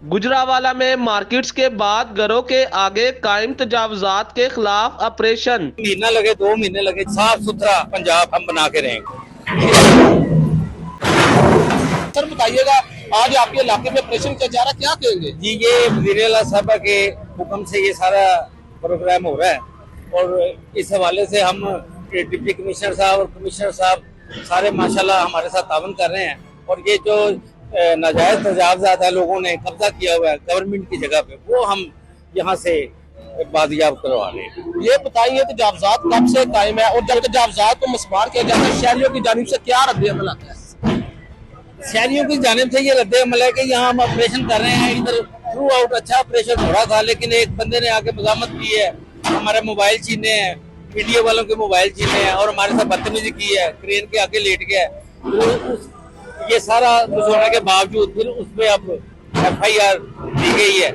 गुजरावाला में मार्केट्स के बाद घरों के आगे कायम तजावजात के खिलाफ ऑपरेशन। महीना लगे 2 महीने लगे, साफ सुथरा पंजाब हम बना के रहेंगे। सर बताइएगा, आज आपके इलाके में ऑपरेशन किया जा रहा है, क्या कहेंगे? जी, ये वज़ीर-ए-आला साहब के हुक्म से ये सारा प्रोग्राम हो रहा है और इस हवाले से हम डिप्टी कमिश्नर साहब और कमिश्नर साहब सारे माशाल्लाह हमारे साथ तावन कर रहे हैं। और ये जो नाजायज तजावजात है, लोगों ने कब्जा किया हुआ है गवर्नमेंट की जगह पे, वो हम यहाँ से बाजियाब करवा रहे हैं। ये बताइए तजावजात कब से कायम है और जब तजावजात को मस्मार किया जाता है शहरियों की जानिब से क्या रद्द-ए-अमल आता है? शहरियों की जानिब से ये रद्द-ए-अमल है कि यहाँ हम ऑपरेशन कर रहे हैं, इधर थ्रू आउट अच्छा ऑपरेशन हो रहा था, लेकिन एक बंदे ने आके मज़ामत की है, हमारे मोबाइल छीने हैं, वीडियो वालों के मोबाइल छीने हैं और हमारे साथ बदतमीजी की है, क्रेन के आगे लेट गया है। ये सारा कुछ होने के बावजूद फिर उसमें अब FIR दी गई है।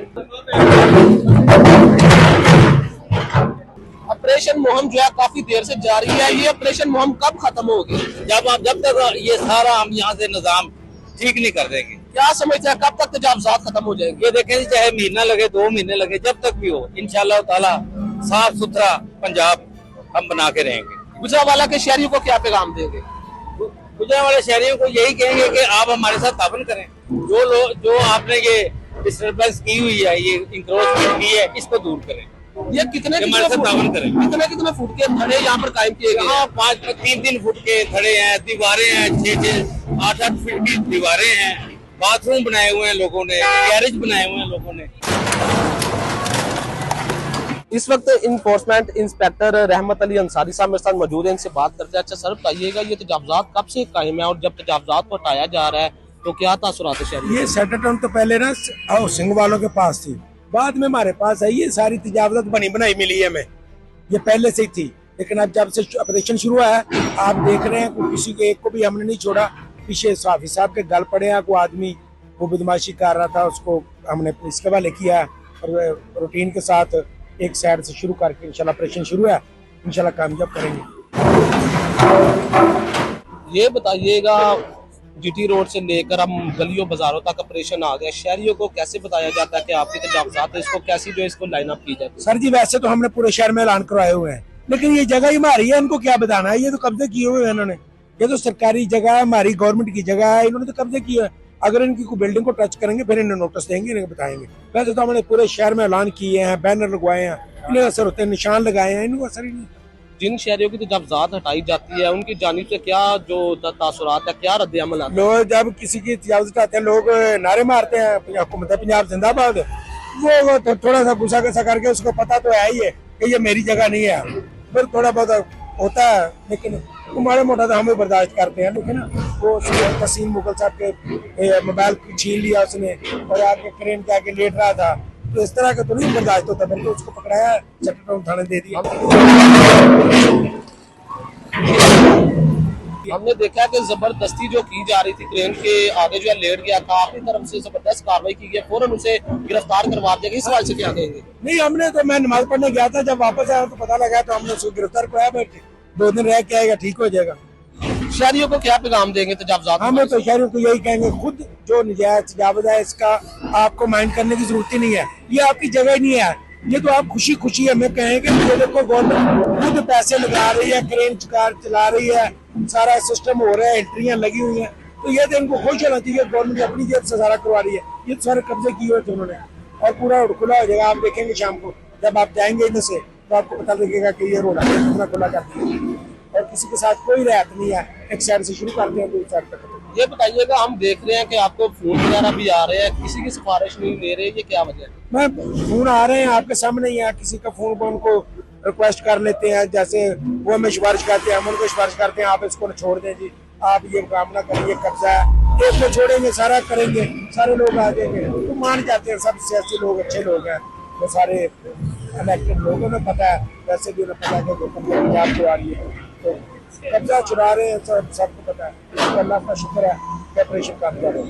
ऑपरेशन मुहिम जो है काफी देर से जारी है, ये ऑपरेशन मुहिम कब खत्म होगी? जब तक ये सारा हम यहाँ से निजाम ठीक नहीं कर देंगे। क्या समझते हैं कब तक तजावजात खत्म हो जाएंगे? ये देखें, चाहे महीना लगे 2 महीने लगे, जब तक भी हो इंशाअल्लाह ताला साफ सुथरा पंजाब हम बना के रहेंगे। गुजरावाला के शहरियों को क्या पैगाम देंगे? गुजरावाला शहरियों को यही कहेंगे कि आप हमारे साथ तावन करें, जो आपने ये डिस्टर्बेंस की हुई है, ये इंक्रोचमेंट की है, इसको दूर करें। ये कितने तावन करें। कितने फुट के धड़े यहाँ पर कायम किए गए? यहाँ 3-3 फुट के धड़े हैं, दीवारें हैं, 6-6, 8-8 फीट की दीवारें हैं, बाथरूम बनाए हुए हैं लोगों ने, गैरेज बनाए हुए हैं लोगों ने। इस वक्त इन्फोर्समेंट इंस्पेक्टर रहमत अली अंसारी साहब मेरे साथ मौजूद है, इनसे बात करते हैं। अच्छा सर बताइएगा, ये तजावजात कब से कायम है और जब तजावजात को हटाया जा रहा है तो क्या तासुरात है शहरी? ये सेटल तो पहले ना हाउसिंग वालों के पास थी, बाद में हमारे पास है। ये सारी तजावजात बनी बनाई मिली है हमें, ये पहले से ही थी, लेकिन अब जब से ऑपरेशन शुरू हुआ है आप देख रहे हैं किसी के एक को भी हमने नहीं छोड़ा। पीछे साफी साहब के गल पड़े हैं, कोई आदमी वो बदमाशी कर रहा था, उसको हमने पुलिस के हवाले किया और रूटीन के साथ एक साइड से शुरू करके इंशाल्लाह ऑपरेशन शुरू है, इंशाल्लाह कामयाब करेंगे। ये बताइएगा, GT रोड से लेकर हम गलियों बाजारों तक ऑपरेशन आ गया, शहरियों को कैसे बताया जाता है कि आपकी तजावजात है, इसको कैसी जो इसको लाइन अप की जाती है? सर जी वैसे तो हमने पूरे शहर में ऐलान करवाए हुए हैं, लेकिन ये जगह ही हमारी है, इनको क्या बताना है, ये तो कब्जे किए हुए हैं इन्होंने, ये तो सरकारी जगह है, हमारी गवर्नमेंट की जगह है, इन्होंने तो कब्जे किए है। अगर इनकी कोई बिल्डिंग को टच करेंगे फिर इन्हें नोटिस देंगे, इन्हें बताएंगे। वैसे तो हमने पूरे शहर में ऐलान किए हैं, बैनर लगवाए हैं, इन्हें असर होते हैं, निशान लगाए हैं, इनको असर ही नहीं। जिन शहरियों की तजावजात हटाई जाती है उनकी जानिब से क्या जो तासुरात है, क्या रद्द-ए-अमल आता है? लोग जब किसी की तजावज़ हटाते हैं, लोग नारे मारते हैं हुकूमत पंजाब जिंदाबाद, वो तो थोड़ा सा गुस्सा गुस्सा करके, उसको पता तो है ही है कि ये मेरी जगह नहीं है, फिर थोड़ा बहुत होता है, लेकिन माड़ा मोटा तो हम भी बर्दाश्त करते हैं। लेकिन वो तसीम मुगल साहब के मोबाइल छीन लिया उसने और आगे क्रेन के आगे लेट रहा था, तो इस तरह का तो नहीं बर्दाश्त होता, बल्कि उसको पकड़ाया, चट्टान थाने दे दिया। हमने देखा कि जबरदस्ती जो की जा रही थी, क्रेन के आगे जो है लेट गया था, अपनी तरफ से जबरदस्त कार्रवाई की गई, फौरन उसे गिरफ्तार करवा दिया गया। इस सवाल से क्या कहेंगे? नहीं, हमने तो, मैं नमाज पढ़ने गया था, जब वापस आया तो पता लगा, तो हमने उसको गिरफ्तार कराया, बैठे 2 दिन रह के आएगा, ठीक हो जाएगा। शहरियों को क्या पैगाम देंगे तजावजात? हमें तो शहरियों को यही कहेंगे, खुद जो नजायज तजावज़ है इसका आपको माइंड करने की जरूरत ही नहीं है, ये आपकी जगह ही नहीं है, ये तो आप खुशी खुशी हमें कहेंगे कि देखो गवर्नमेंट खुद पैसे लगा रही है, क्रेन कार चला रही है, सारा सिस्टम हो रहा है, एंट्रियां लगी हुई हैं, तो ये तो इनको खुश होना चाहिए, गवर्नमेंट अपनी जेब से सारा करवा रही है। ये तो सारे कब्जे किए हुए थे उन्होंने, और पूरा रोड खुला हो जाएगा। आप देखेंगे शाम को जब आप जाएंगे इधर से तो आपको पता लगेगा कि ये रोड कितना खुला करती है और किसी के साथ कोई रियायत नहीं है, एक साइड से शुरू करते हैं, 2 साइड तक। ये बताइएगा, हम देख रहे हैं कि आपको फोन वगैरह भी आ रहे हैं, किसी की सिफारिश नहीं ले रहे, ये क्या वजह है? मैं फोन आ रहे हैं आपके सामने ही है, किसी का फोन को उनको रिक्वेस्ट कर लेते हैं, जैसे वो हमें सिफारिश करते हैं, हम उनको सिफारिश करते हैं, आप इसको छोड़ दें जी, आप ये काम ना करें, ये कब्जा है, एक को छोड़ेंगे सारा करेंगे, सारे लोग आ जाएंगे, तो मान जाते हैं। सब सियासी लोग अच्छे लोग हैं, वो सारे इलेक्टेड लोगों में पता है, वैसे भी उन्हें पता है कि पंजाब को आ रही है, तो कब्जा चुरा रहे हैं, सबको पता है। तो अल्लाह का शुक्र है कि ऑपरेशन कामयाब है।